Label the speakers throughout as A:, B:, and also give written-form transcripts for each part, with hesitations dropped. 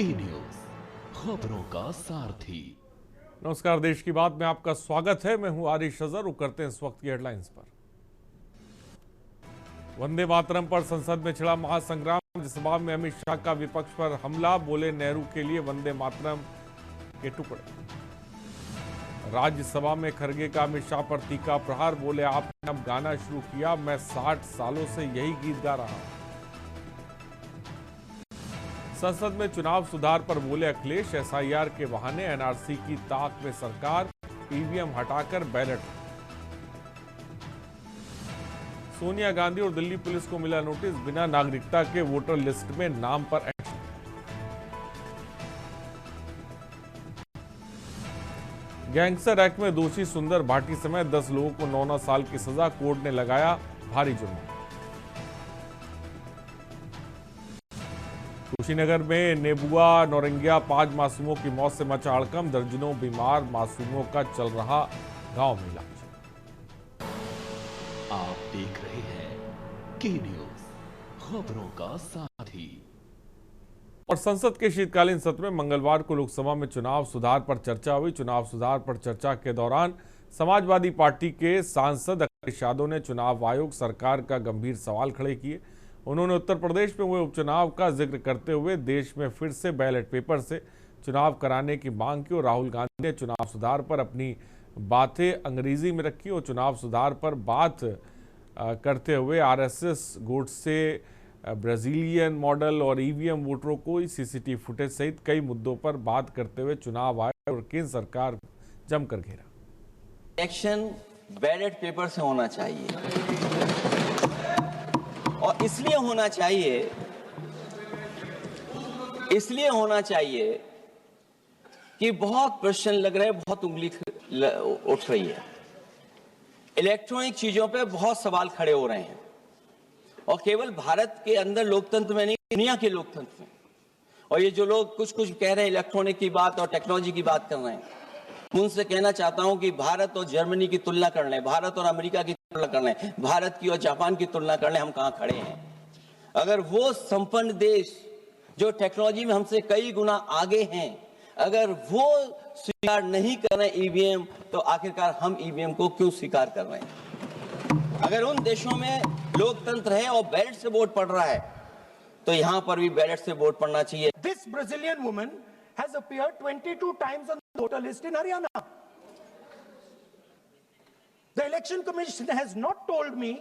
A: के न्यूज, खबरों का सारथी।
B: नमस्कार, देश की बात में आपका स्वागत है। मैं हूं आरिश अजहर। रुक करते हैं इस वक्त की हेडलाइंस पर। वंदे मातरम पर संसद में छिड़ा महासंग्राम। राज्यसभा में अमित शाह का विपक्ष पर हमला, बोले नेहरू के लिए वंदे मातरम के टुकड़े। राज्यसभा में खरगे का अमित शाह पर तीखा प्रहार, बोले आपने अब गाना शुरू किया, मैं 60 सालों से यही गीत गा रहा हूं। संसद में चुनाव सुधार पर बोले अखिलेश, एसआईआर के बहाने एनआरसी की ताक में सरकार, ईवीएम हटाकर बैलेट। सोनिया गांधी और दिल्ली पुलिस को मिला नोटिस, बिना नागरिकता के वोटर लिस्ट में नाम पर एक्शन। गैंगस्टर एक्ट में दोषी सुंदर भाटी समेत 10 लोगों को 9 साल की सजा, कोर्ट ने लगाया भारी जुर्माना। कुशीनगर में नेबुआ नौरंगिया 5 मासूमों की मौत से मचा हड़कंप, दर्जनों बीमार मासूमों का चल रहा गांव में इलाज।
A: आप देख रहे हैं के न्यूज, खबरों का सारथी।
B: और संसद के शीतकालीन सत्र में मंगलवार को लोकसभा में चुनाव सुधार पर चर्चा हुई। चुनाव सुधार पर चर्चा के दौरान समाजवादी पार्टी के सांसद अखिलेश यादव ने चुनाव आयोग सरकार का गंभीर सवाल खड़े किए। उन्होंने उत्तर प्रदेश में हुए उपचुनाव का जिक्र करते हुए देश में फिर से बैलेट पेपर से चुनाव कराने की मांग की और राहुल गांधी ने चुनाव सुधार पर अपनी बातें अंग्रेजी में रखी और चुनाव सुधार पर बात करते हुए आरएसएस, गोडसे, ब्राजीलियन मॉडल और ईवीएम वोटरों को सीसीटीवी फुटेज सहित कई मुद्दों पर बात करते हुए चुनाव आयोग और केंद्र सरकार जमकर घेरा।
C: इलेक्शन बैलेट पेपर से होना चाहिए और इसलिए होना चाहिए कि बहुत प्रश्न लग रहे हैं, बहुत उंगली उठ रही है। इलेक्ट्रॉनिक चीजों पे बहुत सवाल खड़े हो रहे हैं और केवल भारत के अंदर लोकतंत्र में नहीं, दुनिया के लोकतंत्र में। और ये जो लोग कुछ कह रहे हैं इलेक्ट्रॉनिक की बात और टेक्नोलॉजी की बात कर रहे हैं, उनसे कहना चाहता हूं कि भारत और जर्मनी की तुलना कर लें, भारत और अमेरिका की तुलना कर लें, भारत की और जापान की तुलना कर लें, हम कहां खड़े हैं। अगर वो संपन्न देश जो टेक्नोलॉजी में हमसे कई गुना आगे हैं, अगर वो स्वीकार नहीं कर रहे ईवीएम, तो आखिरकार हम ईवीएम को क्यों स्वीकार कर रहे हैं। अगर उन देशों में लोकतंत्र है और बैलेट से वोट पड़ रहा है, तो यहां पर भी बैलेट से वोट पड़ना चाहिए।
D: This Brazilian woman has appeared 22 times on the voter list in Haryana. The election commission has not told me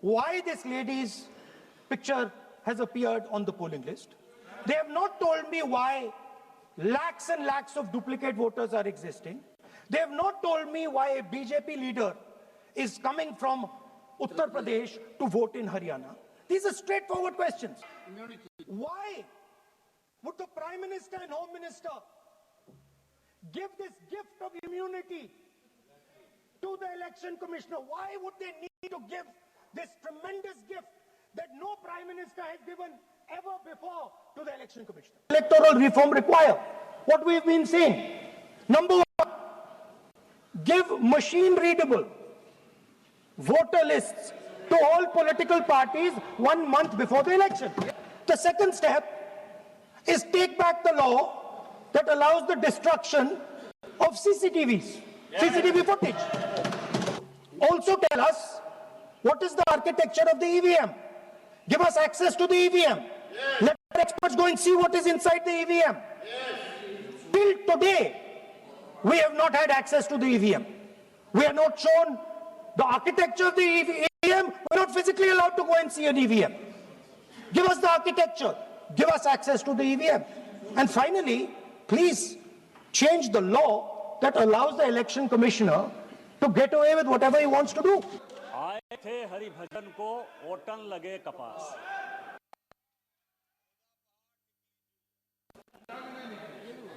D: why this lady's picture has appeared on the polling list. They have not told me why lakhs and lakhs of duplicate voters are existing. They have not told me why a BJP leader is coming from Uttar Pradesh to vote in Haryana. These are straightforward questions. Why would the Prime Minister and Home Minister give this gift of immunity to the Election Commissioner? Why would they need to give this tremendous gift that no Prime Minister has given ever before to the Election Commissioner? Electoral reform require what we've been saying. Number one, give machine-readable voter lists to all political parties 1 month before the election. The second step is take back the law that allows the destruction of CCTV footage. Also tell us what is the architecture of the EVM. Give us access to the EVM. Let our experts go and see what is inside the EVM. Till today, we have not had access to the EVM. We are not shown the architecture of the EVM. We're not physically allowed to go and see an EVM. Give us the architecture. Give us access to the EVM. And finally, please change the law that allows the election commissioner to get away with whatever he wants to do.
E: आए थे हरिभजन को ओटन लगे कपास।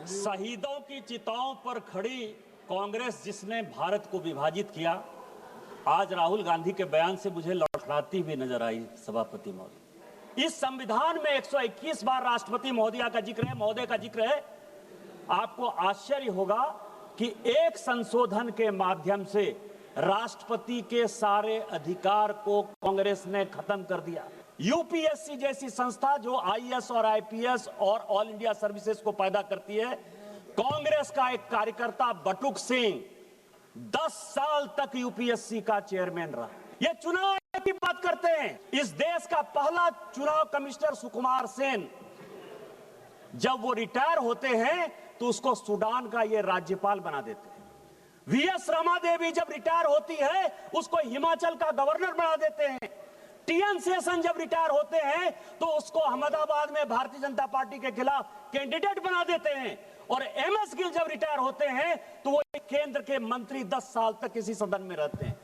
E: शहीदों की चिताओं पर खड़ी कांग्रेस जिसने भारत को विभाजित किया, आज राहुल गांधी के बयान से मुझे लड़खड़ाती हुई नजर आई। सभापति महोदय, इस संविधान में 121 बार राष्ट्रपति महोदय का जिक्र है। आपको आश्चर्य होगा कि एक संशोधन के माध्यम से राष्ट्रपति के सारे अधिकार को कांग्रेस ने खत्म कर दिया। यूपीएससी जैसी संस्था जो आईएएस और आईपीएस और ऑल इंडिया सर्विसेज को पैदा करती है, कांग्रेस का एक कार्यकर्ता बटुक सिंह 10 साल तक यूपीएससी का चेयरमैन रहा। ये चुनाव की बात करते हैं। इस देश का पहला चुनाव कमिश्नर सुकुमार सेन, जब वो रिटायर होते हैं तो उसको सूडान का ये राज्यपाल बना देते हैं। वीएस रमा देवी जब रिटायर होती है उसको हिमाचल का गवर्नर बना देते हैं। टीएन शेषन जब रिटायर होते हैं तो उसको अहमदाबाद में भारतीय जनता पार्टी के खिलाफ कैंडिडेट बना देते हैं। और एमएस गिल जब रिटायर होते हैं तो वो केंद्र के मंत्री 10 साल तक किसी सदन में रहते हैं।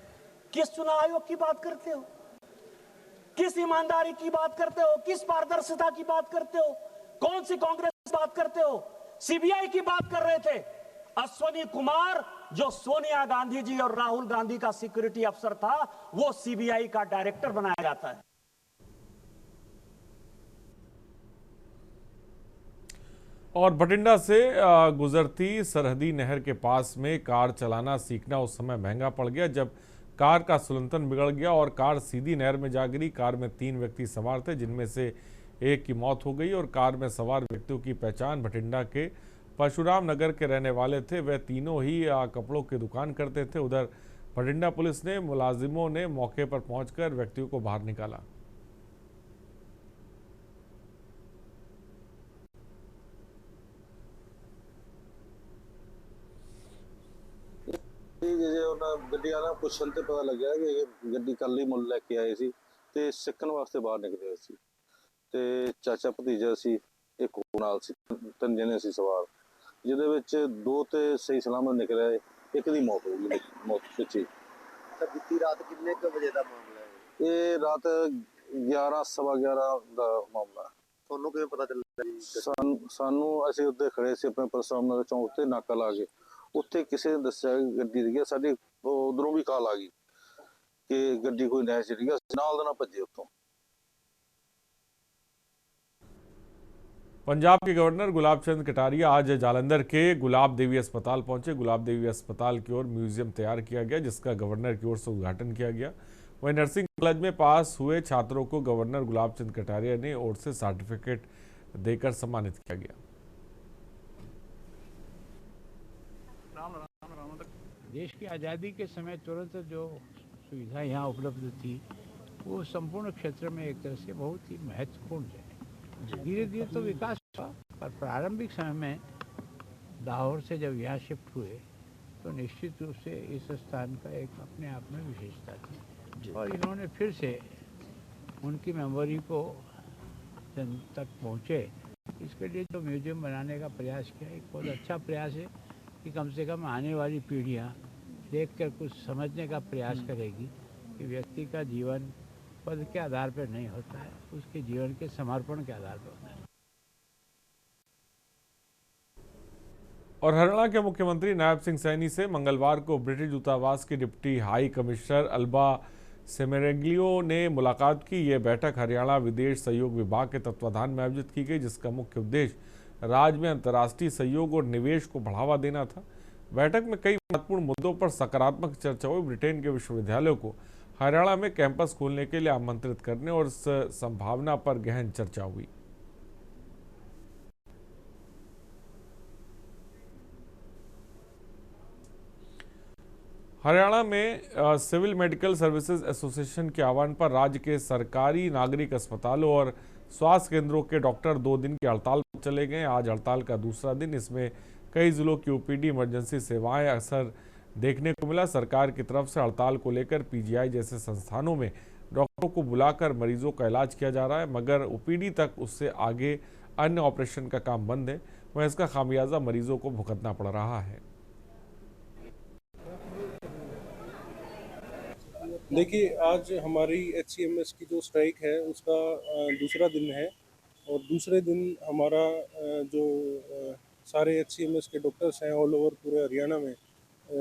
E: किस चुनाव आयोग की बात करते हो? किस ईमानदारी की बात करते हो? किस पारदर्शिता की बात करते हो? कौन सी कांग्रेस की बात करते हो? सीबीआई की बात कर रहे थे। अश्वनी कुमार जो सोनिया गांधी जी और राहुल गांधी का सिक्योरिटी अफसर था, वो सीबीआई का डायरेक्टर बनाया जाता है।
B: और बठिंडा से गुजरती सरहदी नहर के पास में कार चलाना सीखना उस समय महंगा पड़ गया जब कार का संतुलन बिगड़ गया और कार सीधी नहर में जा गिरी। कार में 3 व्यक्ति सवार थे, जिनमें से एक की मौत हो गई और कार में सवार व्यक्तियों की पहचान बठिंडा के परशुराम नगर के रहने वाले थे। वे तीनों ही कपड़ों की दुकान करते थे। उधर बठिंडा पुलिस ने मुलाजिमों ने मौके पर पहुंचकर व्यक्तियों को बाहर निकाला।
F: ਗੱਡੀ ਵਾਲਾ ਪੁੱਛਣ ਤੇ ਪਤਾ ਲੱਗਿਆ ਕਿ ਇਹ ਗੱਡੀ ਕੱਲ ਹੀ ਮੁੱਲ ਲੈ ਕੇ ਆਏ ਸੀ ਤੇ ਸਿੱਖਣ ਵਾਸਤੇ ਬਾਹਰ ਨਿਕਲੇ ਹੋਏ ਸੀ ਤੇ ਚਾਚਾ ਭਤੀਜਾ ਸੀ, ਇੱਕ ਹੋਰ ਨਾਲ ਸੀ, 3 ਜਣੇ ਸੀ ਸਵਾਰ, ਜਿਹਦੇ ਵਿੱਚ 2 ਤੇ ਸਹੀ ਸਲਾਮਤ ਨਿਕਲੇ, ਇੱਕ ਦੀ ਮੌਤ ਹੋ ਗਈ ਮੌਤ ਪਿੱਛੇ।
G: ਤਾਂ ਬੀਤੀ ਰਾਤ ਕਿੰਨੇ ਕੁ ਵਜੇ ਦਾ ਮਾਮਲਾ ਹੈ?
F: ਇਹ ਰਾਤ 11 ਸਵਾ 11 ਦਾ ਮਾਮਲਾ।
G: ਤੁਹਾਨੂੰ ਕਿਵੇਂ ਪਤਾ ਚੱਲਿਆ ਜੀ?
F: ਸਾਨੂੰ ਅਸੀਂ ਉੱਤੇ ਖੜੇ ਸੀ ਆਪਣੇ ਪਰਸਰਾਮ ਨਗਰ ਚੌਂਕ ਤੇ ਨਾਕਾ ਲਾ ਕੇ, ਉੱਥੇ ਕਿਸੇ ਨੇ ਦੱਸਿਆ ਗੱਡੀ ਡਿੱਗੀ ਹੈ। ਸਾਡੀ ਉਧਰੋਂ ਵੀ ਕਾਲ ਆ ਗਈ ਕਿ ਗੱਡੀ ਕੋਈ ਨਹਿਰ 'ਚ ਡਿੱਗੀ, ਅਸੀਂ ਨਾਲ ਦਾ ਨਾਲ ਭੱਜੇ ਉੱਥੋਂ।
B: पंजाब के गवर्नर गुलाब चंद कटारिया आज जालंधर के गुलाब देवी अस्पताल पहुंचे। गुलाब देवी अस्पताल की ओर म्यूजियम तैयार किया गया, जिसका गवर्नर की ओर से उद्घाटन किया गया। वहीं नर्सिंग कॉलेज में पास हुए छात्रों को गवर्नर गुलाब चंद कटारिया ने ओर से सर्टिफिकेट देकर सम्मानित किया गया।
H: देश की आज़ादी के समय तुरंत जो सुविधा यहाँ उपलब्ध थी वो संपूर्ण क्षेत्र में एक तरह से बहुत ही महत्वपूर्ण है। धीरे धीरे तो विकास हुआ, पर प्रारंभिक समय में लाहौर से जब यहाँ शिफ्ट हुए तो निश्चित रूप से इस स्थान का एक अपने आप में विशेषता थी और इन्होंने फिर से उनकी मेमोरी को जन तक पहुँचे, इसके लिए जो म्यूजियम बनाने का प्रयास किया, एक बहुत अच्छा प्रयास है कि कम से कम आने वाली पीढ़ियाँ देखकर कुछ समझने का प्रयास करेगी कि व्यक्ति का जीवन पद के आधार पर नहीं होता है, उसके जीवन के समर्पण के आधार पर होता है।
B: और हरियाणा के मुख्यमंत्री नायब सिंह सैनी से मंगलवार को ब्रिटिश दूतावास के डिप्टी हाई कमिश्नर अल्बा सेमेरेग्लियो ने मुलाकात की। यह बैठक हरियाणा विदेश सहयोग विभाग के तत्वाधान में आयोजित की गई, जिसका मुख्य उद्देश्य राज्य में अंतर्राष्ट्रीय सहयोग और निवेश को बढ़ावा देना था। बैठक में कई महत्वपूर्ण मुद्दों पर सकारात्मक चर्चा हुई। ब्रिटेन के विश्वविद्यालयों को हरियाणा में कैंपस खोलने के लिए आमंत्रित करने और इस संभावना पर गहन चर्चा हुई। हरियाणा में सिविल मेडिकल सर्विसेज एसोसिएशन के आह्वान पर राज्य के सरकारी नागरिक अस्पतालों और स्वास्थ्य केंद्रों के डॉक्टर 2 दिन की हड़ताल पर चले गए। आज हड़ताल का दूसरा दिन, इसमें कई जिलों की ओपीडी इमरजेंसी सेवाएं असर देखने को मिला। सरकार की तरफ से हड़ताल को लेकर पीजीआई जैसे संस्थानों में डॉक्टरों को बुलाकर मरीजों का इलाज किया जा रहा है, मगर ओपीडी तक उससे आगे अन्य ऑपरेशन का काम बंद है। वहीं इसका खामियाजा मरीजों को भुगतना पड़ रहा है।
I: देखिए, आज हमारी एचसीएमएस की जो स्ट्राइक है उसका दूसरा दिन है और दूसरे दिन हमारा जो सारे एचसीएमएस के डॉक्टर्स हैं ऑल ओवर पूरे हरियाणा में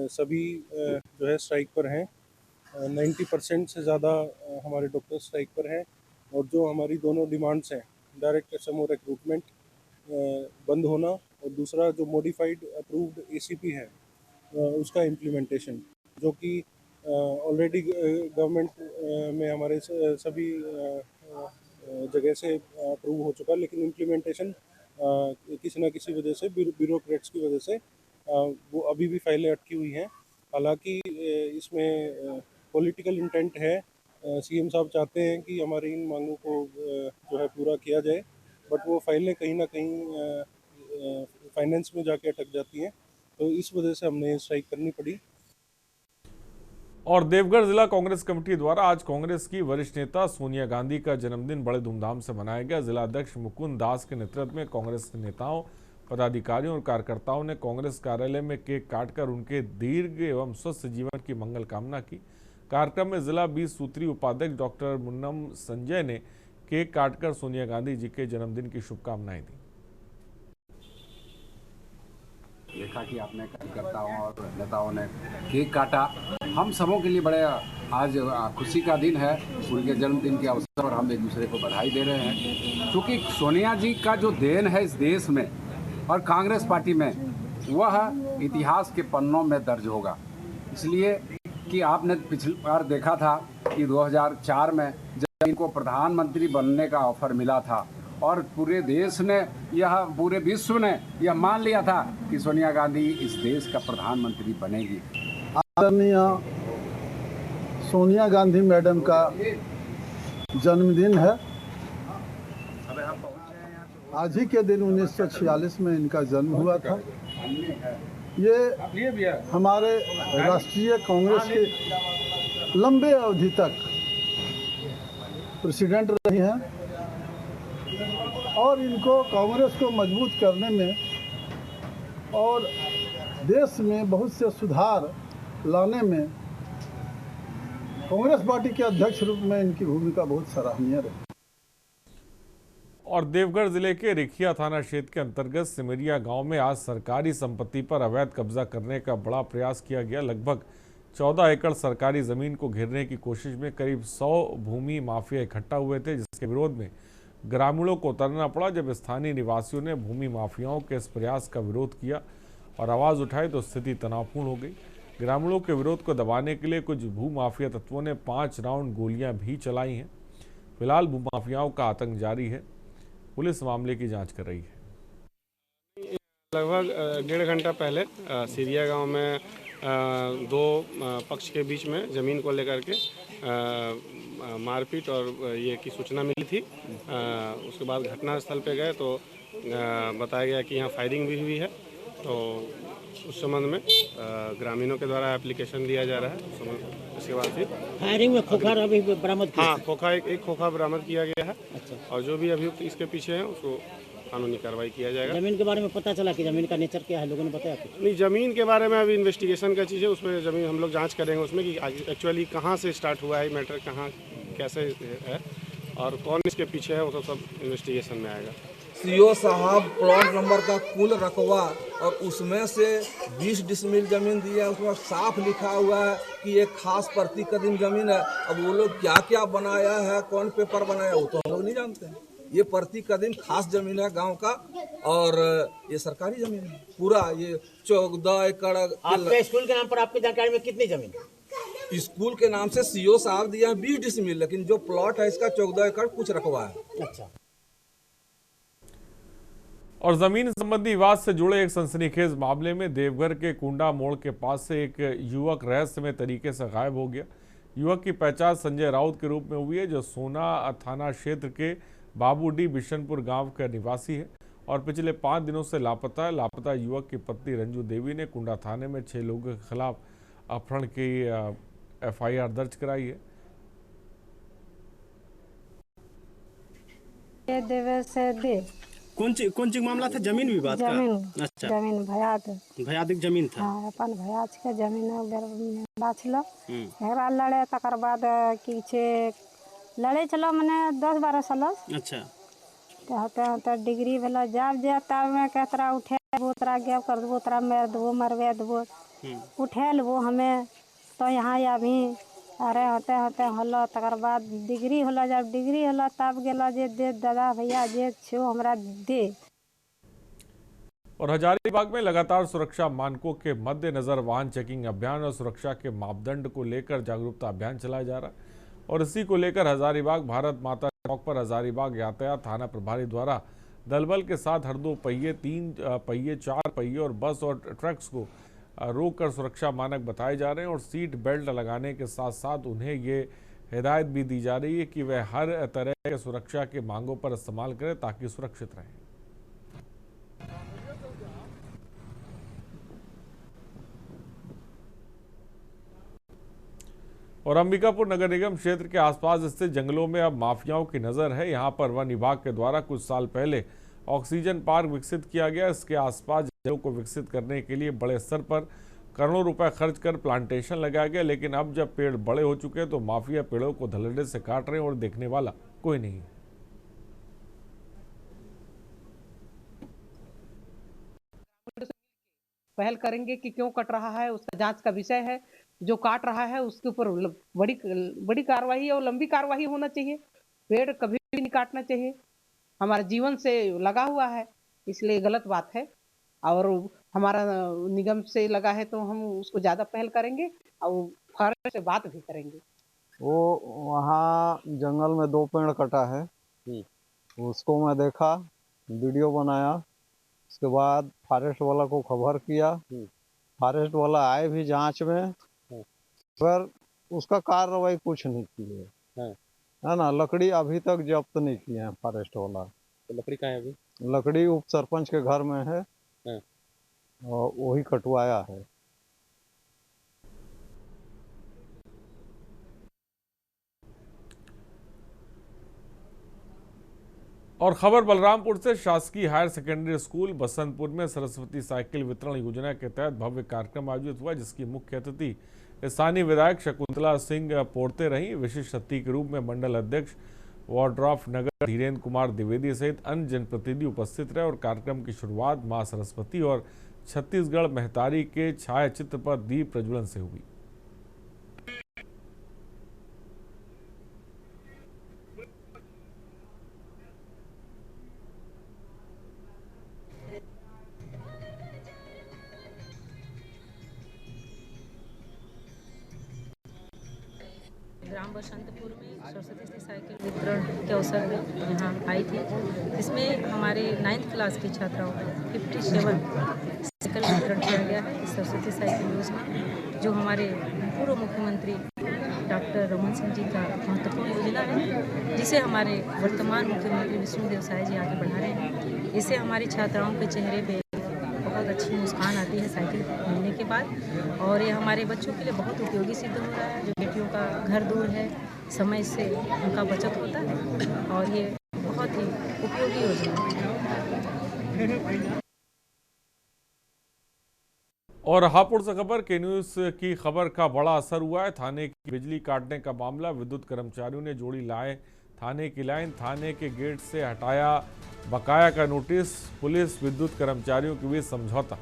I: सभी जो है स्ट्राइक पर हैं। 90% से ज़्यादा हमारे डॉक्टर स्ट्राइक पर हैं और जो हमारी दोनों डिमांड्स हैं, डायरेक्ट एसएमओ रिक्रूटमेंट बंद होना और दूसरा जो मॉडिफाइड अप्रूव्ड एसीपी है उसका इम्प्लीमेंटेशन, जो कि ऑलरेडी गवर्नमेंट में हमारे सभी जगह से अप्रूव हो चुका, लेकिन इम्प्लीमेंटेशन किसी न किसी वजह से, ब्यूरोक्रेट्स की वजह से वो अभी भी फाइलें अटकी हुई हैं। हालांकि इसमें पॉलिटिकल इंटेंट है, सीएम साहब चाहते हैं कि हमारी इन मांगों को जो है पूरा किया जाए, बट वो फाइलें कहीं ना कहीं फाइनेंस में जाके अटक जाती हैं, तो इस वजह से हमने स्ट्राइक करनी पड़ी।
B: और देवघर जिला कांग्रेस कमेटी द्वारा आज कांग्रेस की वरिष्ठ नेता सोनिया गांधी का जन्मदिन बड़े धूमधाम से मनाया गया। जिला अध्यक्ष मुकुंद दास के नेतृत्व में कांग्रेस के नेताओं, पदाधिकारियों और कार्यकर्ताओं ने कांग्रेस कार्यालय में केक काटकर उनके दीर्घ एवं स्वस्थ जीवन की मंगल कामना की। कार्यक्रम में जिला 20 सूत्री उपाध्यक्ष डॉक्टर मुन्नम संजय ने केक काटकर सोनिया गांधी जी के जन्मदिन की शुभकामनाएं दी।
J: देखा कि आपने कार्यकर्ताओं और नेताओं ने केक काटा। हम सबों के लिए बड़े आज खुशी का दिन है। उनके जन्मदिन के अवसर पर हम एक दूसरे को बधाई दे रहे हैं, क्योंकि सोनिया जी का जो देन है इस देश में और कांग्रेस पार्टी में, वह इतिहास के पन्नों में दर्ज होगा। इसलिए कि आपने पिछली बार देखा था कि 2004 में जब इनको प्रधानमंत्री बनने का ऑफर मिला था और पूरे देश ने पूरे विश्व ने यह मान लिया था कि सोनिया गांधी इस देश का प्रधानमंत्री बनेगी।
K: आदरणीय सोनिया गांधी मैडम का जन्मदिन है। आज ही के दिन 1946 में इनका जन्म हुआ था। ये हमारे राष्ट्रीय कांग्रेस के लंबे अवधि तक प्रेसिडेंट रही हैं और इनको कांग्रेस को मजबूत करने में और देश में बहुत से सुधार लाने में कांग्रेस पार्टी के अध्यक्ष रूप में इनकी भूमिका बहुत सराहनीय रही।
B: और देवघर जिले के रिखिया थाना क्षेत्र के अंतर्गत सिमरिया गांव में आज सरकारी संपत्ति पर अवैध कब्जा करने का बड़ा प्रयास किया गया। लगभग 14 एकड़ सरकारी जमीन को घेरने की कोशिश में करीब 100 भूमि माफिया इकट्ठा हुए थे, जिसके विरोध में ग्रामीणों को उतरना पड़ा। जब स्थानीय निवासियों ने भूमि माफियाओं के इस प्रयास का विरोध किया और आवाज उठाई तो स्थिति तनावपूर्ण हो गई। ग्रामीणों के विरोध को दबाने के लिए कुछ भूमाफिया तत्वों ने 5 राउंड गोलियां भी चलाई हैं। फिलहाल भूमाफियाओं का आतंक जारी है। पुलिस मामले की जांच कर रही है।
I: लगभग 1.5 घंटा पहले सिरिया गांव में 2 पक्ष के बीच में ज़मीन को लेकर के मारपीट और ये की सूचना मिली थी। उसके बाद घटनास्थल पे गए तो बताया गया कि यहाँ फायरिंग भी हुई है। तो उस संबंध में ग्रामीणों के द्वारा एप्लीकेशन दिया जा रहा है। उसके बाद फिर
L: फायरिंग में खोखा अभी बरामद किया?
I: हाँ, खोखा एक खोखा बरामद किया गया है। अच्छा। और जो भी अभियुक्त इसके पीछे हैं उसको कानूनी कार्रवाई किया जाएगा।
L: जमीन के बारे में पता चला कि जमीन का नेचर क्या है, लोगों ने बताया कुछ?
I: नहीं, जमीन के बारे में अभी इन्वेस्टिगेशन का चीज़ है, उसमें जमीन हम लोग जांच करेंगे उसमें कि एक्चुअली कहाँ से स्टार्ट हुआ है मैटर, कहाँ कैसे है और कौन इसके पीछे है, वो तो सब इन्वेस्टिगेशन में आएगा।
M: सीओ साहब प्लॉट नंबर का कुल रकबा और उसमें से 20 डिसमिल जमीन दी है, उसमें साफ लिखा हुआ है कि एक खास प्रति कदीम जमीन है। अब वो लोग क्या क्या बनाया है, कौन पेपर बनाया, वो तो हम लोग नहीं जानते हैं। ये प्रति कदीम खास जमीन है गांव का और ये सरकारी जमीन है पूरा। ये 14 एकड़।
L: आपके स्कूल के नाम पर आपकी जानकारी में कितनी जमीन?
M: स्कूल के नाम से सीओ साहब दिया है 20 डिसमिल, लेकिन जो प्लॉट है इसका 14 एकड़ कुछ रकबा है।
L: अच्छा।
B: और जमीन संबंधी विवाद से जुड़े एक सनसनीखेज मामले में देवघर के कुंडा मोड़ के पास से एक युवक रहस्यमय तरीके से गायब हो गया। युवक की पहचान संजय राउत के रूप में हुई है, जो सोना थाना क्षेत्र के बाबूडी बिशनपुर गांव का निवासी है और पिछले 5 दिनों से लापता है। लापता युवक की पत्नी रंजू देवी ने कुंडा थाने में 6 लोगों के खिलाफ अपहरण की FIR दर्ज कराई है।
L: कौन सी मामला था? जमीन विवाद का? अच्छा।
N: जमीन
L: भयादिक जमीन था।
N: हाँ, अपन भयाज के जमीन बाछल एकरा लड़े तकर बाद किछे लड़े चलो मने 10-12 साल।
L: अच्छा।
N: तो डिग्री भेला जाब जे तब में केतरा उठे बोतरा गैब कर दबो, तरा मार दबो, मरवे दबो, उठे लेबो हमें। तो यहाँ अभी अरे होते होते हलो तकर बाद डिग्री हलो, जब डिग्री हलो तब गेलो जे दे दादा भैया जे छो हमरा दे।
B: और हजारीबाग में लगातार सुरक्षा मानकों के मद्देनजर वाहन चेकिंग अभियान और सुरक्षा के मापदंड को लेकर जागरूकता अभियान चलाया जा रहा है और इसी को लेकर हजारीबाग भारत माता चौक पर हजारीबाग यातायात थाना प्रभारी द्वारा दलबल के साथ हर 2 पहिए, 3 पहिए, 4 पहिए और बस और ट्रक्स को रोककर सुरक्षा मानक बताए जा रहे हैं और सीट बेल्ट लगाने के साथ साथ उन्हें ये हिदायत भी दी जा रही है कि वह हर तरह के सुरक्षा के मांगों पर इस्तेमाल करें ताकि सुरक्षित रहें। और अंबिकापुर नगर निगम क्षेत्र के आसपास स्थित जंगलों में अब माफियाओं की नजर है। यहां पर वन विभाग के द्वारा कुछ साल पहले ऑक्सीजन पार्क विकसित किया गया। इसके आसपास जंगलों को विकसित करने के लिए बड़े स्तर पर करोड़ों रुपए खर्च कर प्लांटेशन लगाया गया, लेकिन अब जब पेड़ बड़े हो चुके हैं तो माफिया पेड़ों को धड़ल्ले से काट रहे हैं और देखने वाला कोई नहीं है।
O: पहल करेंगे कि क्यों कट रहा है, उसका जांच का विषय है। जो काट रहा है उसके ऊपर बड़ी कार्रवाई और लंबी कार्रवाई होना चाहिए। पेड़ कभी भी नहीं काटना चाहिए, हमारे जीवन से लगा हुआ है, इसलिए गलत बात है। और हमारा निगम से लगा है तो हम उसको ज्यादा पहल करेंगे और फॉरेस्ट से बात भी करेंगे।
P: वो वहाँ जंगल में 2 पेड़ कटा है, उसको मैं देखा, वीडियो बनाया, उसके बाद फॉरेस्ट वाला को खबर किया। फॉरेस्ट वाला आए भी जांच में, पर उसका कार्रवाई कुछ नहीं की है ना। लकड़ी अभी तक जब्त नहीं किए हैं फॉरेस्ट वाला।
L: तो लकड़ी कहाँ है अभी?
P: लकड़ी उप सरपंच के घर में है और वही कटवाया है।
B: और खबर बलरामपुर से शासकीय हायर सेकेंडरी स्कूल बसंतपुर में सरस्वती साइकिल वितरण योजना के तहत भव्य कार्यक्रम आयोजित हुआ, जिसकी मुख्य अतिथि स्थानीय विधायक शकुंतला सिंह पोर्ते रही। विशिष्ट अतिथि के रूप में मंडल अध्यक्ष वार्ड ऑफ नगर धीरेन्द्र कुमार द्विवेदी सहित अन्य जनप्रतिनिधि उपस्थित रहे और कार्यक्रम की शुरुआत मां सरस्वती और छत्तीसगढ़ महतारी के छाया चित्र पर दीप प्रज्वलन से हुई।
Q: ग्राम बसंतपुर में सरस्वती साइकिल वितरण के अवसर में यहाँ आई थी, जिसमें हमारे 9th क्लास की छात्राओं को 57 साइकिल वितरण किया गया है। इस सरस्वती साइकिल योजना जो हमारे पूर्व मुख्यमंत्री डॉक्टर रमन सिंह जी का महत्वपूर्ण योजना है, जिसे हमारे वर्तमान मुख्यमंत्री विष्णुदेव साय जी आगे बढ़ा रहे हैं। इससे हमारी छात्राओं के चेहरे पे बहुत अच्छी मुस्कान आती है साइकिल मिलने के बाद, और ये हमारे बच्चों के लिए बहुत उपयोगी सिद्ध हो रहा है। जो बेटियों का घर दूर है, समय से उनका बचत होता है और ये बहुत ही उपयोगी योजना है।
B: और हापुड़ से खबर के न्यूज की खबर का बड़ा असर हुआ है। थाने की बिजली काटने का मामला, विद्युत कर्मचारियों ने जोड़ी लाए थाने की लाइन, थाने के गेट से हटाया बकाया का नोटिस, पुलिस विद्युत कर्मचारियों के बीच समझौता।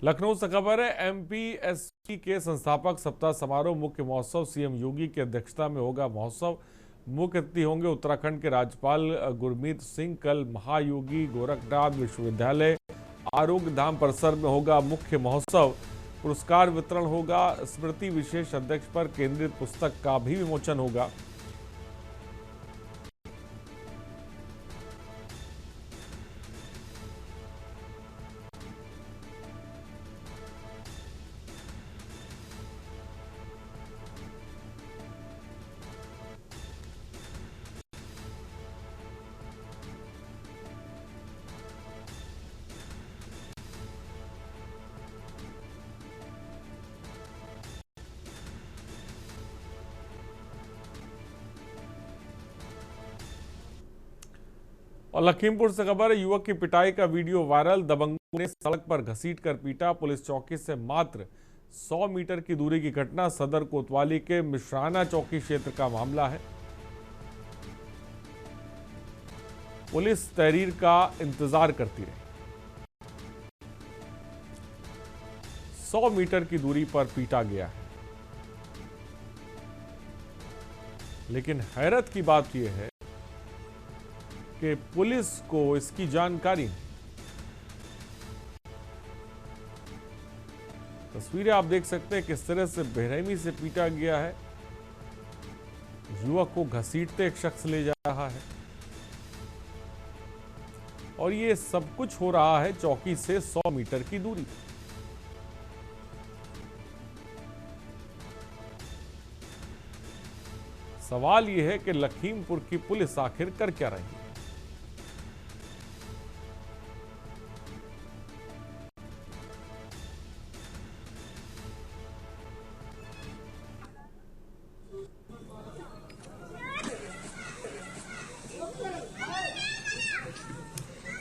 B: लखनऊ से खबर है, एमपीएससी के संस्थापक सप्ताह समारोह मुख्य महोत्सव सीएम योगी की अध्यक्षता में होगा। महोत्सव मुख्य अतिथि होंगे उत्तराखंड के राज्यपाल गुरमीत सिंह। कल महायोगी गोरखनाथ विश्वविद्यालय आरोग्य धाम परिसर में होगा मुख्य महोत्सव। पुरस्कार वितरण होगा। स्मृति विशेष अध्यक्ष पर केंद्रित पुस्तक का भी विमोचन होगा। और लखीमपुर से खबर है, युवक की पिटाई का वीडियो वायरल। दबंगों ने सड़क पर घसीटकर पीटा। पुलिस चौकी से मात्र 100 मीटर की दूरी की घटना। सदर कोतवाली के मिश्राना चौकी क्षेत्र का मामला है। पुलिस तहरीर का इंतजार करती रही। 100 मीटर की दूरी पर पीटा गया है। लेकिन हैरत की बात यह है कि पुलिस को इसकी जानकारी नहीं। तस्वीरें आप देख सकते हैं किस तरह से बेरहमी से पीटा गया है। युवक को घसीटते एक शख्स ले जा रहा है और ये सब कुछ हो रहा है चौकी से 100 मीटर की दूरी। सवाल यह है कि लखीमपुर की पुलिस आखिर कर क्या रही है।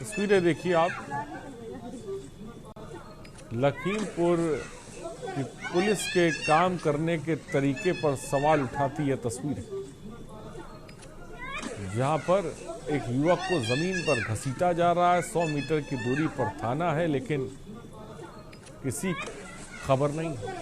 B: तस्वीरें देखिए आप, लखीमपुर की पुलिस के काम करने के तरीके पर सवाल उठाती है तस्वीरें, जहां पर एक युवक को जमीन पर घसीटा जा रहा है। 100 मीटर की दूरी पर थाना है लेकिन किसी खबर नहीं है।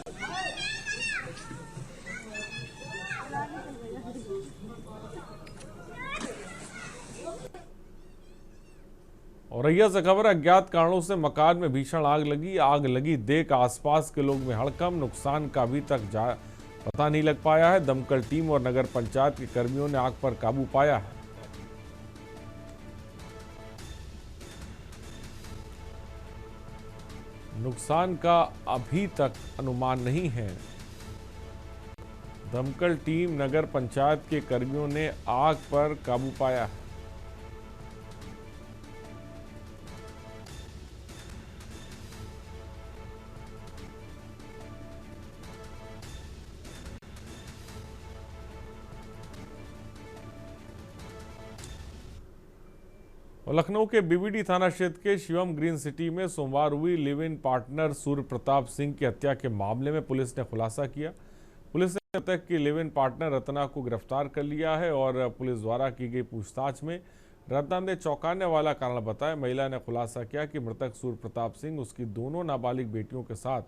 B: औरैया से खबर, अज्ञात कारणों से मकान में भीषण आग लगी देख आसपास के लोग में हड़कंप। नुकसान का अभी तक पता नहीं लग पाया है। दमकल टीम और नगर पंचायत के कर्मियों ने आग पर काबू पाया है। नुकसान का अभी तक अनुमान नहीं है। दमकल टीम, नगर पंचायत के कर्मियों ने आग पर काबू पाया है। और लखनऊ के बीबीडी थाना क्षेत्र के शिवम ग्रीन सिटी में सोमवार हुई live in partner Surya Pratap Singh की हत्या के मामले में पुलिस ने खुलासा किया। पुलिस ने मृतक की लिव इन पार्टनर रत्ना को गिरफ्तार कर लिया है और पुलिस द्वारा की गई पूछताछ में रत्ना ने चौंकाने वाला कारण बताया। महिला ने खुलासा किया कि मृतक सूर्य प्रताप सिंह उसकी दोनों नाबालिग बेटियों के साथ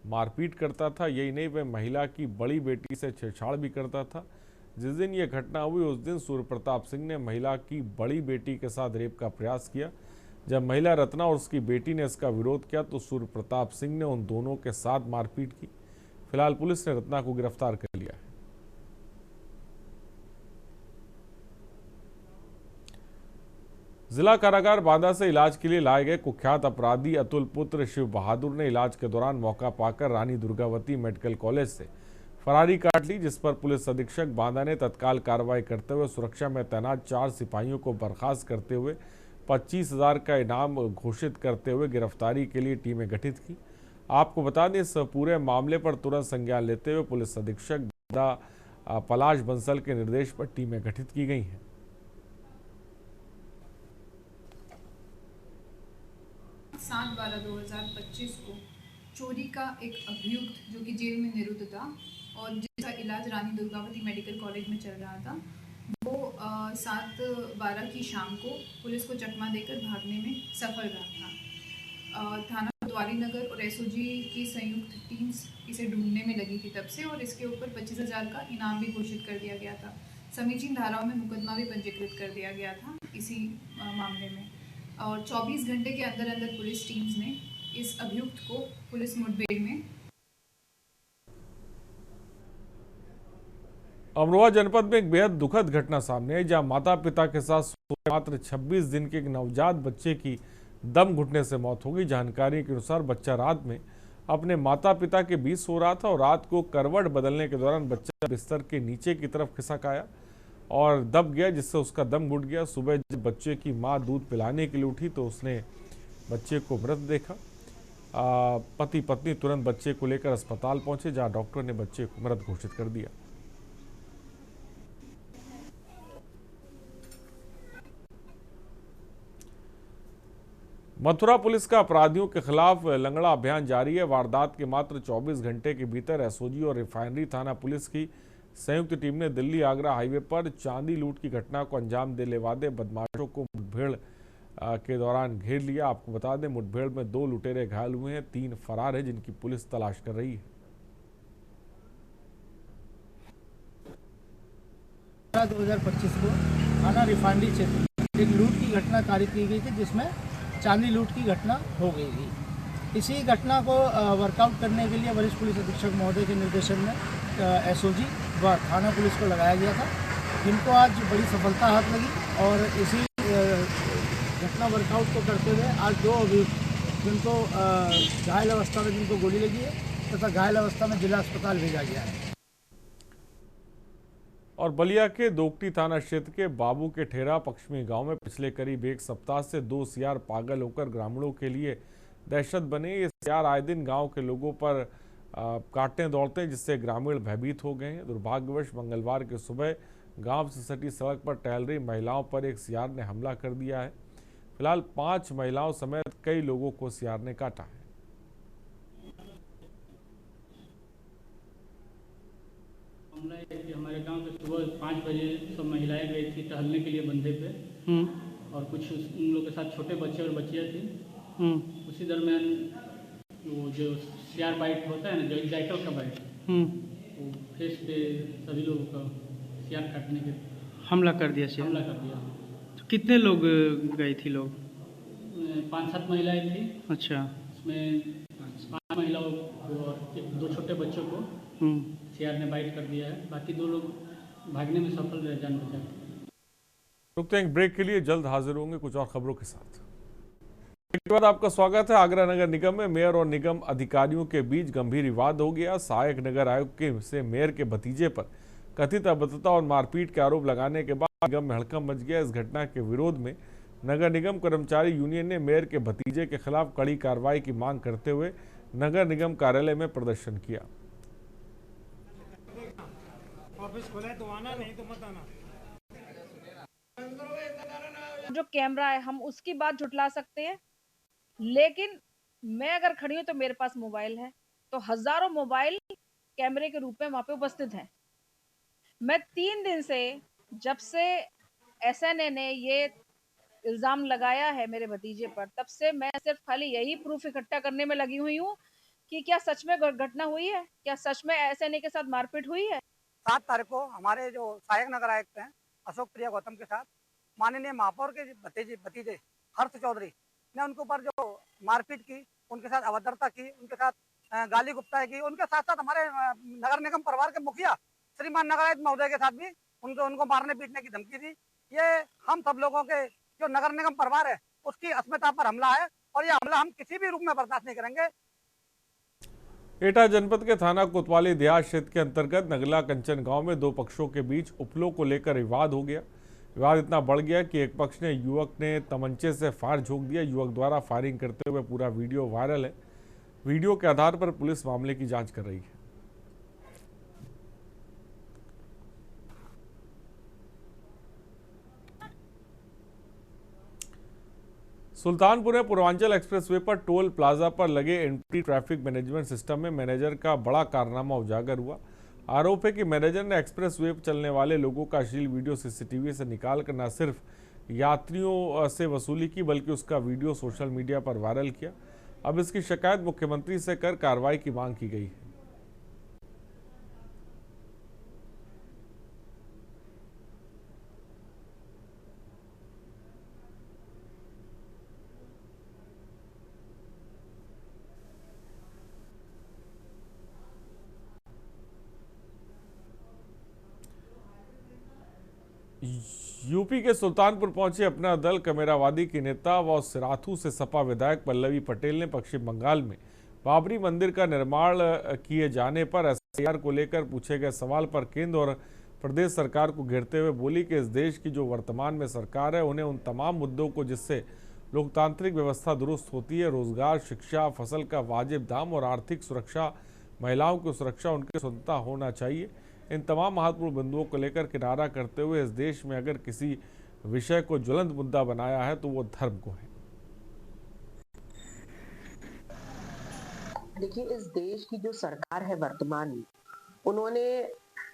B: मारपीट करता था। यही नहीं, वह महिला की बड़ी बेटी से छेड़छाड़ भी करता था। जिस दिन यह घटना हुई उस दिन सूर्य प्रताप सिंह ने महिला की बड़ी बेटी के साथ रेप का प्रयास किया। जब महिला रत्ना और उसकी बेटी ने इसका विरोध किया तो सूर्य प्रताप सिंह ने उन दोनों के साथ मारपीट की। फिलहाल पुलिस ने रत्ना को गिरफ्तार कर लिया है। जिला कारागार बांदा से इलाज के लिए लाए गए कुख्यात अपराधी अतुल पुत्र शिव बहादुर ने इलाज के दौरान मौका पाकर रानी दुर्गावती मेडिकल कॉलेज से फरारी काट ली, जिस पर पुलिस अधीक्षक बांदा ने तत्काल कार्रवाई करते हुए सुरक्षा में तैनात 4 सिपाहियों को बर्खास्त करते हुए 25,000 का इनाम घोषित करते हुए गिरफ्तारी के लिए टीमें गठित की। आपको बता दें, इस पूरे मामले पर तुरंत संज्ञान लेते हुए पुलिस अधीक्षक बांदा पलाश बंसल के निर्देश पर टीमें गठित की गई हैं।
R: सात 12/2025 को चोरी का एक अभियुक्त जो कि जेल में निरुद्ध था और जिसका इलाज रानी दुर्गावती मेडिकल कॉलेज में चल रहा था, वो 7/12 की शाम को पुलिस को चकमा देकर भागने में सफल रहा था। थाना कोतवाली नगर और एसओजी की संयुक्त टीम्स इसे ढूंढने में लगी थी तब से, और इसके ऊपर 25,000 का इनाम भी घोषित कर दिया गया था। समीचीन धाराओं में मुकदमा भी पंजीकृत कर दिया गया था इसी मामले में, और 24 घंटे के अंदर अंदर पुलिस टीम्स ने इस अभियुक्त को पुलिस मुठभेड़ में।
B: अमरोहा जनपद में एक बेहद दुखद घटना सामने आई, जहां माता पिता के साथ मात्र 26 दिन के एक नवजात बच्चे की दम घुटने से मौत हो गई। जानकारी के अनुसार बच्चा रात में अपने माता पिता के बीच सो रहा था और रात को करवट बदलने के दौरान बच्चा बिस्तर के नीचे की तरफ खिसक आया और दब गया, जिससे उसका दम घुट गया। सुबह जब बच्चे की मां दूध पिलाने के लिए उठी तो उसने बच्चे को मृत देखा। पति पत्नी तुरंत बच्चे को लेकर अस्पताल पहुंचे, जहां डॉक्टर ने बच्चे को मृत घोषित कर दिया। मथुरा पुलिस का अपराधियों के खिलाफ लंगड़ा अभियान जारी है। वारदात के मात्र 24 घंटे के भीतर एसओजी और रिफाइनरी थाना पुलिस की संयुक्त टीम ने दिल्ली आगरा हाईवे पर चांदी लूट की घटना को अंजाम देने वाले बदमाशों को मुठभेड़ के दौरान घेर लिया। आपको बता दें, मुठभेड़ में 2 लुटेरे घायल हुए हैं, 3 फरार हैं जिनकी पुलिस तलाश कर रही है।
S: 2025 को थाना रिफाइनरी क्षेत्र में एक लूट की घटना कारित की गई थी, जिसमें चांदी लूट की घटना हो गई थी। इसी घटना को वर्कआउट करने के लिए वरिष्ठ पुलिस अधीक्षक महोदय के निर्देशन में एसओजी व थाना पुलिस को लगाया गया था, जिनको आज बड़ी सफलता हाथ लगी। और इसी घटना वर्कआउट को करते हुए आज 2 अभियुक्त जिनको घायल अवस्था में जिनको गोली लगी है तथा घायल अवस्था में जिला अस्पताल भेजा गया है।
B: और बलिया के दोकटी थाना क्षेत्र के बाबू के ठेरा पश्चिमी गांव में पिछले करीब 1 सप्ताह से 2 सियार पागल होकर ग्रामीणों के लिए दहशत बने। ये सियार आए दिन गांव के लोगों पर काटने दौड़ते हैं, जिससे ग्रामीण भयभीत हो गए हैं। दुर्भाग्यवश मंगलवार की सुबह गांव से सटी सड़क पर टहल रही महिलाओं पर एक सियार ने हमला कर दिया है। फिलहाल 5 महिलाओं समेत कई लोगों को सियार ने काटा है।
T: हमारे गांव में सुबह 5 बजे सब महिलाएं गई थी टहलने के लिए बंधे पे, और कुछ उन लोगों के साथ छोटे बच्चे और बच्चियां थी। उसी दरमियान वो जो सियार बाइट होता है ना, जो जैकल का बाइट, वो फेस पे सभी लोगों का सियार काटने के
S: हमला कर दिया। तो कितने लोग गए थी? लोग
T: 5-7 महिलाएं थी।
S: अच्छा।
T: उसमें 5 महिलाओं को और 2 छोटे बच्चों को सियार ने बाइट कर दिया है। बाकी 2 लोग भागने में सफल रहे, जान बचा के।
B: रुकते हैं ब्रेक के लिए, जल्द हाजिर होंगे कुछ और खबरों के साथ। एक बार आपका स्वागत है। आगरा नगर निगम में मेयर और निगम अधिकारियों के बीच गंभीर विवाद हो गया। सहायक नगर आयुक्त से मेयर के भतीजे पर कथित अभद्रता और मारपीट के आरोप लगाने के बाद निगम में हड़कंप मच गया। इस घटना के विरोध में नगर निगम कर्मचारी यूनियन ने मेयर के भतीजे के खिलाफ कड़ी कार्रवाई की मांग करते हुए नगर निगम कार्यालय में प्रदर्शन किया।
U: ऑफिस खोला है तो आना, नहीं तो मत आना।
V: जो कैमरा है हम उसकी बात झुटला सकते हैं, लेकिन मैं अगर खड़ी हूं तो मेरे पास मोबाइल है, तो हजारों मोबाइल कैमरे के रूप में वहां पे उपस्थित हैं। मैं 3 दिन से, जब से एसएनए ने ये इल्जाम लगाया है मेरे भतीजे पर, तब से मैं सिर्फ खाली यही प्रूफ इकट्ठा करने में लगी हुई हूँ कि क्या सच में घटना हुई है, क्या सच में एसएनए के साथ मारपीट हुई है।
W: 7 तारीख को हमारे जो सहायक नगर आयुक्त हैं अशोक प्रिया गौतम के साथ माननीय महापौर के भतीजे हर्ष चौधरी ने उनके ऊपर जो मारपीट की, उनके साथ अभद्रता की, उनके साथ गाली गुप्ताएं की, उनके साथ साथ हमारे नगर निगम परिवार के मुखिया श्रीमान नगर आयुक्त महोदय के साथ भी उनको मारने पीटने की धमकी दी। ये हम सब लोगों के जो नगर निगम परिवार है उसकी अस्मिता पर हमला है, और ये हमला हम किसी भी रूप में बर्दाश्त नहीं करेंगे।
B: एटा जनपद के थाना कोतवाली देहात क्षेत्र के अंतर्गत नगला कंचन गांव में 2 पक्षों के बीच उपलों को लेकर विवाद हो गया। विवाद इतना बढ़ गया कि एक पक्ष ने युवक ने तमंचे से फायर झोंक दिया। युवक द्वारा फायरिंग करते हुए पूरा वीडियो वायरल है। वीडियो के आधार पर पुलिस मामले की जांच कर रही है। सुल्तानपुर में पूर्वांचल एक्सप्रेसवे पर टोल प्लाजा पर लगे एंटी ट्रैफिक मैनेजमेंट सिस्टम में मैनेजर का बड़ा कारनामा उजागर हुआ। आरोप है कि मैनेजर ने एक्सप्रेसवे पर चलने वाले लोगों का अश्लील वीडियो सीसीटीवी से निकालकर न सिर्फ यात्रियों से वसूली की, बल्कि उसका वीडियो सोशल मीडिया पर वायरल किया। अब इसकी शिकायत मुख्यमंत्री से कर कार्रवाई की मांग की गई है। यूपी के सुल्तानपुर पहुंचे अपना दल कमेरावादी की नेता व सिराथू से सपा विधायक पल्लवी पटेल ने पश्चिम बंगाल में बाबरी मंदिर का निर्माण किए जाने पर एसआईआर को लेकर पूछे गए सवाल पर केंद्र और प्रदेश सरकार को घेरते हुए बोली कि इस देश की जो वर्तमान में सरकार है उन्हें उन तमाम मुद्दों को जिससे लोकतांत्रिक व्यवस्था दुरुस्त होती है, रोजगार, शिक्षा, फसल का वाजिब दाम और आर्थिक सुरक्षा, महिलाओं की सुरक्षा, उनकी स्वतंत्रता होना चाहिए। इन तमाम महत्वपूर्ण बिंदुओं को लेकर किनारा करते हुए इस देश में अगर किसी विषय को ज्वलंत मुद्दा बनाया है तो वो धर्म को है।
X: देखिए, इस देश की जो सरकार है वर्तमान में, उन्होंने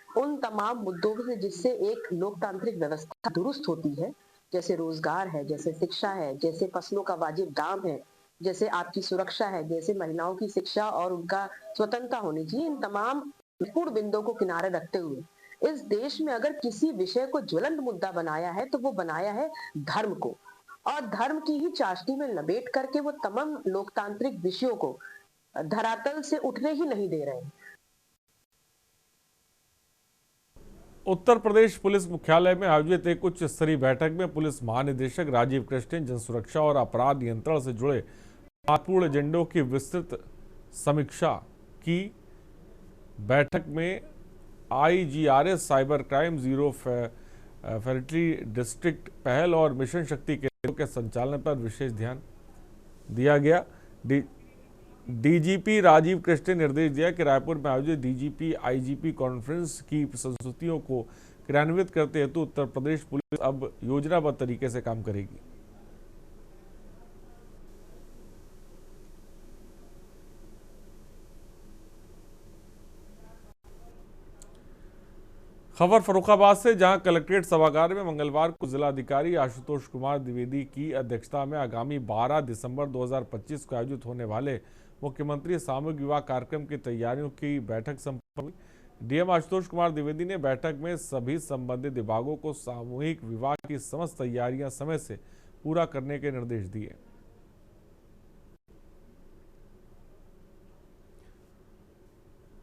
A: उन तमाम मुद्दों से जिससे एक लोकतांत्रिक व्यवस्था दुरुस्त होती है, जैसे रोजगार है, जैसे शिक्षा है, जैसे फसलों का वाजिब दाम है, जैसे आपकी सुरक्षा है, जैसे महिलाओं की शिक्षा और उनका स्वतंत्रता होनी चाहिए, इन तमाम महत्वपूर्ण बिंदुओं को किनारे रखते हुए इस देश में अगर किसी विषय को ज्वलंत मुद्दा बनाया है तो वो बनाया है धर्म को, और धर्म की ही चाशनी में लपेट करके वो तमाम लोकतांत्रिक विषयों को धरातल से उठने ही नहीं दे रहे हैं।
B: उत्तर प्रदेश पुलिस मुख्यालय में आयोजित एक उच्च स्तरीय बैठक में पुलिस महानिदेशक राजीव कृष्ण ने जन सुरक्षा और अपराध नियंत्रण से जुड़े महत्वपूर्ण एजेंडों की विस्तृत समीक्षा की। बैठक में IGRS cyber crime zero fatality district पहल और मिशन शक्ति केंद्रों के संचालन पर विशेष ध्यान दिया गया। DGP राजीव कृष्ण ने निर्देश दिया कि रायपुर में आयोजित DGP IGP कॉन्फ्रेंस की संस्तुतियों को क्रियान्वित करते हेतु उत्तर प्रदेश पुलिस अब योजनाबद्ध तरीके से काम करेगी। खबर फर्रुखाबाद से, जहां कलेक्ट्रेट सभागार में मंगलवार को जिलाधिकारी आशुतोष कुमार द्विवेदी की अध्यक्षता में आगामी 12 दिसंबर 2025 को आयोजित होने वाले मुख्यमंत्री सामूहिक विवाह कार्यक्रम की तैयारियों की बैठक संपन्न हुई। DM आशुतोष कुमार द्विवेदी ने बैठक में सभी संबंधित विभागों को सामूहिक विवाह की समस्त तैयारियां समय से पूरा करने के निर्देश दिए।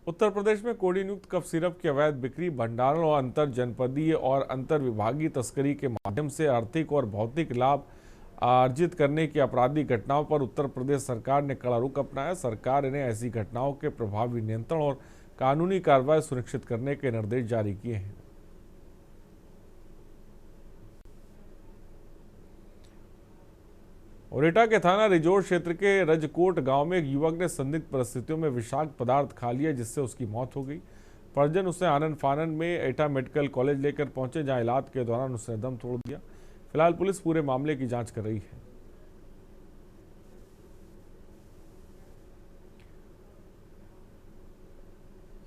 B: उत्तर प्रदेश में कोडिन युक्त कफ सिरप की अवैध बिक्री, भंडारण और अंतर जनपदीय और अंतर विभागीय तस्करी के माध्यम से आर्थिक और भौतिक लाभ अर्जित करने की आपराधिक घटनाओं पर उत्तर प्रदेश सरकार ने कड़ा रुख अपनाया। सरकार ने ऐसी घटनाओं के प्रभावी नियंत्रण और कानूनी कार्रवाई सुनिश्चित करने के निर्देश जारी किए हैं। ओरेटा के थाना रिजोर क्षेत्र के रजकोट गांव में एक युवक ने संदिग्ध परिस्थितियों में विषाक्त पदार्थ खा लिया, जिससे उसकी मौत हो गई। परिजन उसे आनंद फानन में एटा मेडिकल कॉलेज लेकर पहुंचे, जहां इलाज के दौरान उसने दम तोड़ दिया। फिलहाल पुलिस पूरे मामले की जांच कर रही है।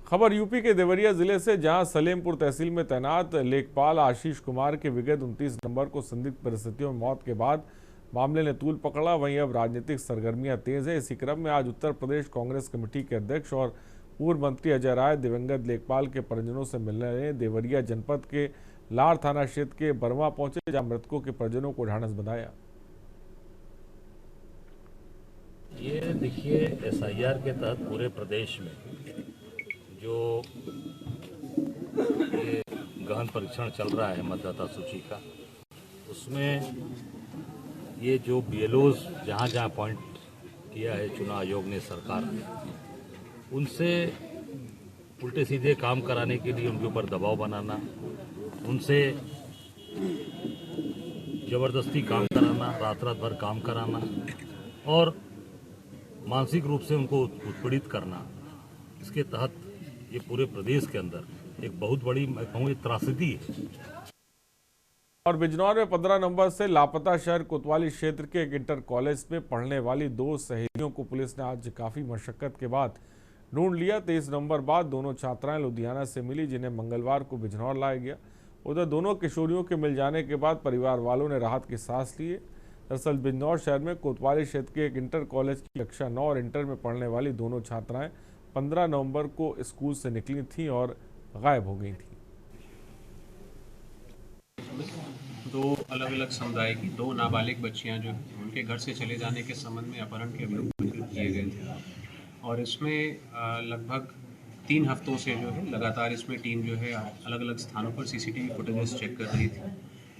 B: खबर यूपी के देवरिया जिले से, जहां सलेमपुर तहसील में तैनात लेखपाल आशीष कुमार के विगत 29 नवंबर को संदिग्ध परिस्थितियों में मौत के बाद मामले ने तूल पकड़ा। वहीं अब राजनीतिक सरगर्मियां तेज है। इसी क्रम में आज उत्तर प्रदेश कांग्रेस कमेटी के अध्यक्ष और पूर्व मंत्री अजय राय दिवंगत लेखपाल के परिजनों से मिलने देवरिया जनपद के लार थाना क्षेत्र के बरवा पहुंचे, जहां मृतकों के परिजनों को ढांढस बंधाया।
C: ये देखिए, SIR के तहत पूरे प्रदेश में जो ये गहन परीक्षण चल रहा है मतदाता सूची का, उसमें ये जो BLOs जहाँ जहाँ अपॉइंट किया है चुनाव आयोग ने, सरकार ने, उनसे उल्टे सीधे काम कराने के लिए उनके ऊपर दबाव बनाना, उनसे ज़बरदस्ती काम कराना, रात रात भर काम कराना और मानसिक रूप से उनको उत्पीड़ित करना, इसके तहत ये पूरे प्रदेश के अंदर एक बहुत बड़ी, मैं कहूँ, त्रासदी है।
B: और बिजनौर में 15 नवंबर से लापता शहर कोतवाली क्षेत्र के एक इंटर कॉलेज में पढ़ने वाली 2 सहेलियों को पुलिस ने आज काफी मशक्कत के बाद ढूंढ लिया। 23 नवंबर बाद दोनों छात्राएं लुधियाना से मिली, जिन्हें मंगलवार को बिजनौर लाया गया। उधर दोनों किशोरियों के मिल जाने के बाद परिवार वालों ने राहत की सांस ली। दरअसल बिजनौर शहर में कोतवाली क्षेत्र के एक इंटर कॉलेज की कक्षा 9 और इंटर में पढ़ने वाली दोनों छात्राएं 15 नवंबर को स्कूल से निकली थीं और गायब हो गई थीं।
D: 2 अलग अलग समुदाय की 2 नाबालिग बच्चियां जो हैं, उनके घर से चले जाने के संबंध में अपहरण के अभियोग पंजीकृत किए गए थे और इसमें लगभग 3 हफ्तों से जो है लगातार इसमें टीम जो है अलग अलग स्थानों पर CCTV फुटेजेस चेक कर रही थी।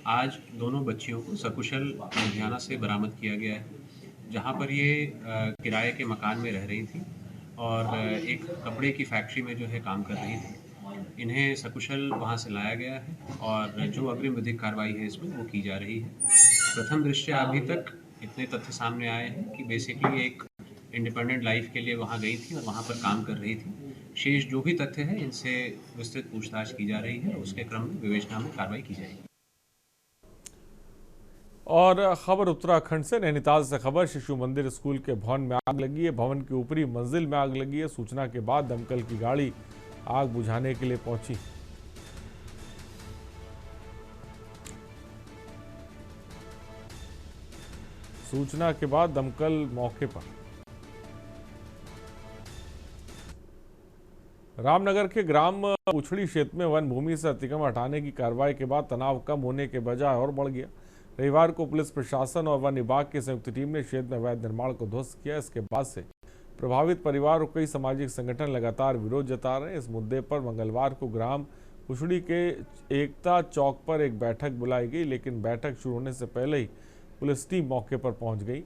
D: आज दोनों बच्चियों को सकुशल लुधियाना से बरामद किया गया है, जहां पर ये किराए के मकान में रह रही थी और एक कपड़े की फैक्ट्री में जो है काम कर रही थी। इन्हें सकुशल वहां से लाया गया है और जो अग्रिम विधिक कार्रवाई है इसमें वो की जा रही है। प्रथम दृष्टया अभी तक इतने तथ्य सामने आए हैं कि बेसिकली एक इंडिपेंडेंट लाइफ के लिए वहां गई थी और वहां पर काम कर रही थी। शेष जो भी तथ्य है इनसे विस्तृत पूछताछ की जा रही है और उसके क्रम में विवेचना में कार्रवाई की जाएगी।
B: और खबर उत्तराखंड से, नैनीताल से खबर, शिशु मंदिर स्कूल के भवन में आग लगी है। भवन की ऊपरी मंजिल में आग लगी है। सूचना के बाद दमकल की गाड़ी आग बुझाने के लिए पहुंची। सूचना के बाद दमकल मौके पर। रामनगर के ग्राम पुछड़ी क्षेत्र में वन भूमि से अतिक्रमण हटाने की कार्रवाई के बाद तनाव कम होने के बजाय और बढ़ गया। रविवार को पुलिस प्रशासन और वन विभाग की संयुक्त टीम ने क्षेत्र में अवैध निर्माण को ध्वस्त किया। इसके बाद से प्रभावित परिवार और कई सामाजिक संगठन लगातार विरोध जता रहे हैं। इस मुद्दे पर मंगलवार को ग्राम पुछड़ी के एकता चौक पर एक बैठक बुलाई गई, लेकिन बैठक शुरू होने से पहले ही पुलिस टीम मौके पर पहुंच गई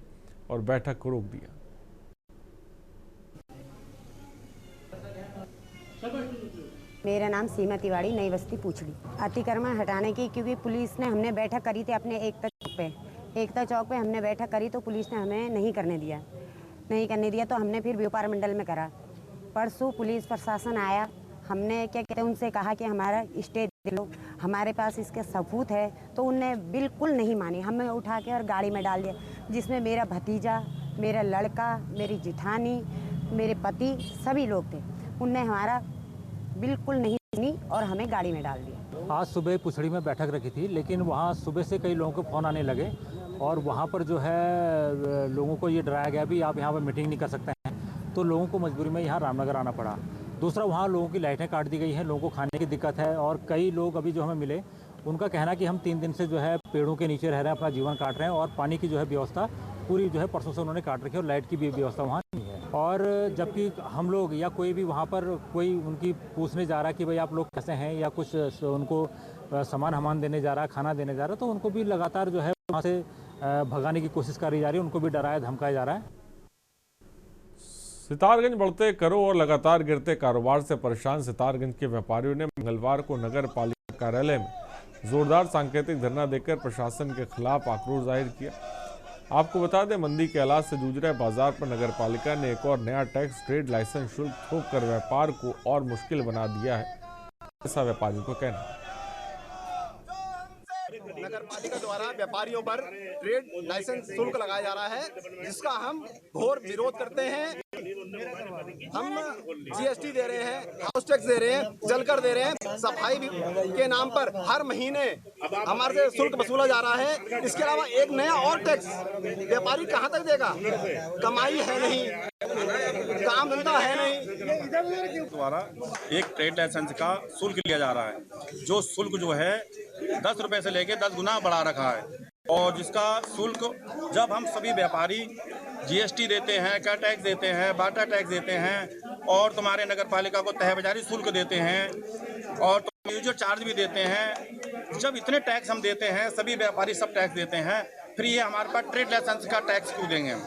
B: और बैठक को रोक दिया।
E: मेरा नाम सीमा तिवारी, नई बस्ती पुछड़ी। अतिक्रमण हटाने की क्योंकि पुलिस ने हमने बैठक करी थी अपने एकता चौक पे हमने बैठक करी तो पुलिस ने हमें नहीं करने दिया तो हमने फिर व्यापार मंडल में करा। परसों पुलिस प्रशासन आया, हमने क्या कहते हैं उनसे कहा कि हमारा स्टे दे लो, हमारे पास इसके सबूत है, तो उनने बिल्कुल नहीं मानी। हमें उठा के और गाड़ी में डाल दिया, जिसमें मेरा भतीजा, मेरा लड़का, मेरी जिठानी, मेरे पति सभी लोग थे। उनने हमारा बिल्कुल नहीं सुनी और हमें गाड़ी में डाल दिया।
F: आज सुबह पुछड़ी में बैठक रखी थी, लेकिन वहाँ सुबह से कई लोगों को फ़ोन आने लगे और वहाँ पर जो है लोगों को ये डराया गया भी आप यहाँ पर मीटिंग नहीं कर सकते हैं, तो लोगों को मजबूरी में यहाँ रामनगर आना पड़ा। दूसरा, वहाँ लोगों की लाइटें काट दी गई हैं, लोगों को खाने की दिक्कत है और कई लोग अभी जो हमें मिले उनका कहना कि हम 3 दिन से जो है पेड़ों के नीचे रह रहे हैं, अपना जीवन काट रहे हैं और पानी की जो है व्यवस्था पूरी जो है परसों से उन्होंने काट रखी है और लाइट की भी व्यवस्था वहाँ नहीं है। और जबकि हम लोग या कोई भी वहाँ पर कोई उनकी पूछने जा रहा है कि भाई आप लोग कैसे हैं या कुछ उनको सामान देने जा रहा है, खाना देने जा रहा है, तो उनको भी लगातार जो है वहाँ से भगाने की कोशिश करी जा रही है, उनको भी डराया धमकाया जा रहा है।
B: सितारगंज बढ़ते करों और लगातार गिरते कारोबार से परेशान सितारगंज के व्यापारियों ने मंगलवार को नगर पालिका कार्यालय में जोरदार सांकेतिक धरना देकर प्रशासन के खिलाफ आक्रोश जाहिर किया। आपको बता दें, मंदी के हालात से जूझ रहे बाजार पर नगर पालिका ने एक और नया टैक्स ट्रेड लाइसेंस शुल्क थोप कर व्यापार को और मुश्किल बना दिया है, ऐसा व्यापारियों को कहना है।
G: नगर पालिका द्वारा व्यापारियों पर ट्रेड लाइसेंस शुल्क लगाया जा रहा है, जिसका हम घोर विरोध करते हैं। हम जीएसटी दे रहे हैं, हाउस टैक्स दे रहे हैं, जलकर दे रहे हैं, सफाई के नाम पर हर महीने हमारे से शुल्क वसूला जा रहा है। इसके अलावा एक नया और टैक्स व्यापारी कहाँ तक देगा? कमाई है नहीं, काम धंधा है नहीं।
X: द्वारा एक ट्रेड लाइसेंस का शुल्क लिया जा रहा है, जो शुल्क जो है 10 रुपए से लेके 10 गुना बढ़ा रखा है और जिसका शुल्क जब हम सभी व्यापारी जीएसटी देते हैं, कर टैक्स देते हैं, बाटा टैक्स देते हैं और तुम्हारे नगर पालिका को तय बाजारी शुल्क देते हैं और यूजर चार्ज भी देते हैं। जब इतने टैक्स हम देते हैं, सभी व्यापारी सब टैक्स देते हैं, फिर ये हमारे पास ट्रेड लाइसेंस का टैक्स क्यों देंगे हम?